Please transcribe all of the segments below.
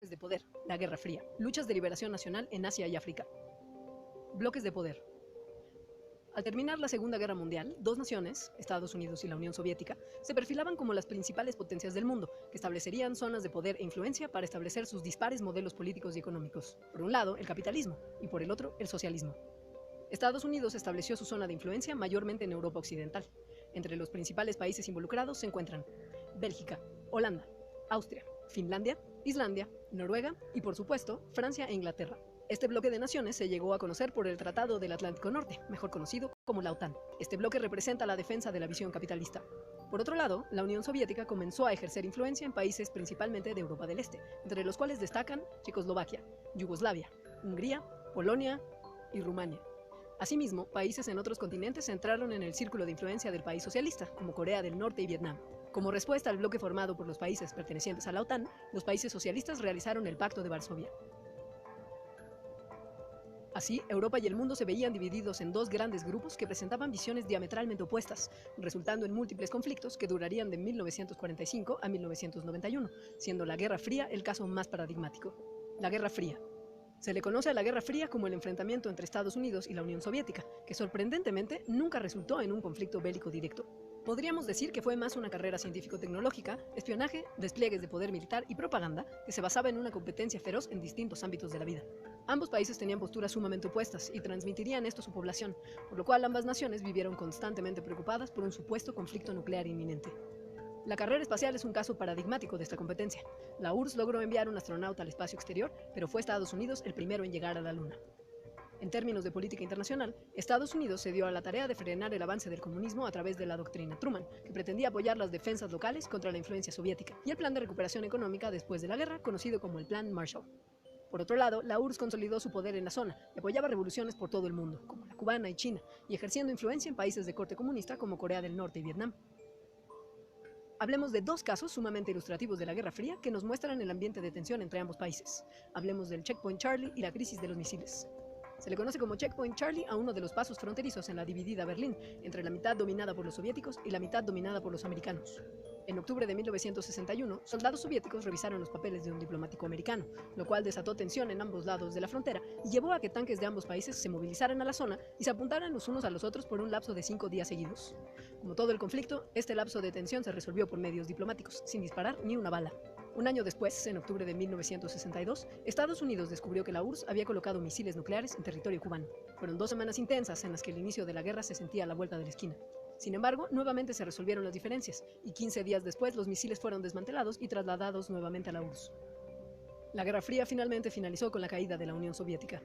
De poder, la Guerra Fría, luchas de liberación nacional en Asia y África. Bloques de poder. Al terminar la Segunda Guerra Mundial, dos naciones, Estados Unidos y la Unión Soviética, se perfilaban como las principales potencias del mundo, que establecerían zonas de poder e influencia para establecer sus dispares modelos políticos y económicos. Por un lado, el capitalismo, y por el otro, el socialismo. Estados Unidos estableció su zona de influencia mayormente en Europa Occidental. Entre los principales países involucrados se encuentran Bélgica, Holanda, Austria, Finlandia, Islandia, Noruega y, por supuesto, Francia e Inglaterra. Este bloque de naciones se llegó a conocer por el Tratado del Atlántico Norte, mejor conocido como la OTAN. Este bloque representa la defensa de la visión capitalista. Por otro lado, la Unión Soviética comenzó a ejercer influencia en países principalmente de Europa del Este, entre los cuales destacan Checoslovaquia, Yugoslavia, Hungría, Polonia y Rumania. Asimismo, países en otros continentes entraron en el círculo de influencia del país socialista, como Corea del Norte y Vietnam. Como respuesta al bloque formado por los países pertenecientes a la OTAN, los países socialistas realizaron el Pacto de Varsovia. Así, Europa y el mundo se veían divididos en dos grandes grupos que presentaban visiones diametralmente opuestas, resultando en múltiples conflictos que durarían de 1945 a 1991, siendo la Guerra Fría el caso más paradigmático. La Guerra Fría. Se le conoce a la Guerra Fría como el enfrentamiento entre Estados Unidos y la Unión Soviética, que sorprendentemente nunca resultó en un conflicto bélico directo. Podríamos decir que fue más una carrera científico-tecnológica, espionaje, despliegues de poder militar y propaganda que se basaba en una competencia feroz en distintos ámbitos de la vida. Ambos países tenían posturas sumamente opuestas y transmitirían esto a su población, por lo cual ambas naciones vivieron constantemente preocupadas por un supuesto conflicto nuclear inminente. La carrera espacial es un caso paradigmático de esta competencia. La URSS logró enviar un astronauta al espacio exterior, pero fue Estados Unidos el primero en llegar a la Luna. En términos de política internacional, Estados Unidos se dio a la tarea de frenar el avance del comunismo a través de la doctrina Truman, que pretendía apoyar las defensas locales contra la influencia soviética, y el plan de recuperación económica después de la guerra, conocido como el Plan Marshall. Por otro lado, la URSS consolidó su poder en la zona y apoyaba revoluciones por todo el mundo, como la cubana y China, y ejerciendo influencia en países de corte comunista como Corea del Norte y Vietnam. Hablemos de dos casos sumamente ilustrativos de la Guerra Fría que nos muestran el ambiente de tensión entre ambos países. Hablemos del Checkpoint Charlie y la crisis de los misiles. Se le conoce como Checkpoint Charlie a uno de los pasos fronterizos en la dividida Berlín, entre la mitad dominada por los soviéticos y la mitad dominada por los americanos. En octubre de 1961, soldados soviéticos revisaron los papeles de un diplomático americano, lo cual desató tensión en ambos lados de la frontera y llevó a que tanques de ambos países se movilizaran a la zona y se apuntaran los unos a los otros por un lapso de 5 días seguidos. Como todo el conflicto, este lapso de tensión se resolvió por medios diplomáticos, sin disparar ni una bala. Un año después, en octubre de 1962, Estados Unidos descubrió que la URSS había colocado misiles nucleares en territorio cubano. Fueron 2 semanas intensas en las que el inicio de la guerra se sentía a la vuelta de la esquina. Sin embargo, nuevamente se resolvieron las diferencias, y 15 días después los misiles fueron desmantelados y trasladados nuevamente a la URSS. La Guerra Fría finalmente finalizó con la caída de la Unión Soviética.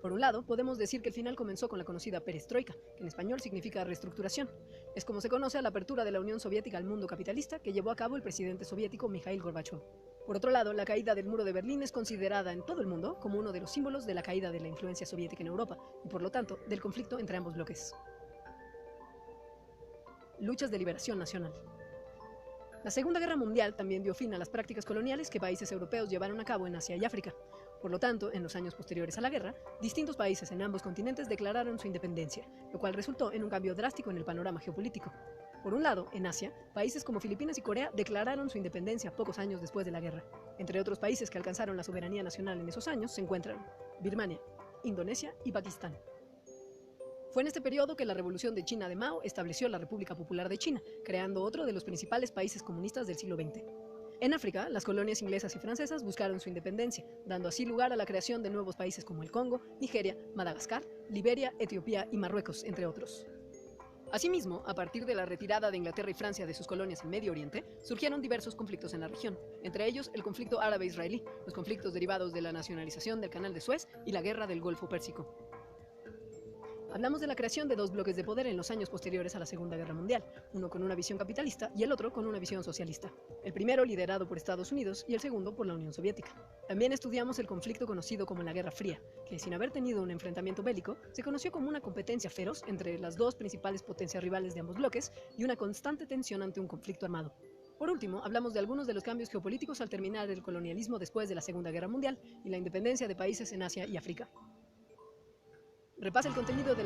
Por un lado, podemos decir que el final comenzó con la conocida perestroika, que en español significa reestructuración. Es como se conoce a la apertura de la Unión Soviética al mundo capitalista que llevó a cabo el presidente soviético Mikhail Gorbachev. Por otro lado, la caída del muro de Berlín es considerada en todo el mundo como uno de los símbolos de la caída de la influencia soviética en Europa y, por lo tanto, del conflicto entre ambos bloques. Luchas de liberación nacional. La Segunda Guerra Mundial también dio fin a las prácticas coloniales que países europeos llevaron a cabo en Asia y África. Por lo tanto, en los años posteriores a la guerra, distintos países en ambos continentes declararon su independencia, lo cual resultó en un cambio drástico en el panorama geopolítico. Por un lado, en Asia, países como Filipinas y Corea declararon su independencia pocos años después de la guerra. Entre otros países que alcanzaron la soberanía nacional en esos años se encuentran Birmania, Indonesia y Pakistán. Fue en este periodo que la Revolución de China de Mao estableció la República Popular de China, creando otro de los principales países comunistas del siglo XX. En África, las colonias inglesas y francesas buscaron su independencia, dando así lugar a la creación de nuevos países como el Congo, Nigeria, Madagascar, Liberia, Etiopía y Marruecos, entre otros. Asimismo, a partir de la retirada de Inglaterra y Francia de sus colonias en Medio Oriente, surgieron diversos conflictos en la región, entre ellos el conflicto árabe-israelí, los conflictos derivados de la nacionalización del Canal de Suez y la Guerra del Golfo Pérsico. Hablamos de la creación de dos bloques de poder en los años posteriores a la Segunda Guerra Mundial, uno con una visión capitalista y el otro con una visión socialista. El primero liderado por Estados Unidos y el segundo por la Unión Soviética. También estudiamos el conflicto conocido como la Guerra Fría, que sin haber tenido un enfrentamiento bélico, se conoció como una competencia feroz entre las dos principales potencias rivales de ambos bloques y una constante tensión ante un conflicto armado. Por último, hablamos de algunos de los cambios geopolíticos al terminar el colonialismo después de la Segunda Guerra Mundial y la independencia de países en Asia y África. Repasa el contenido de la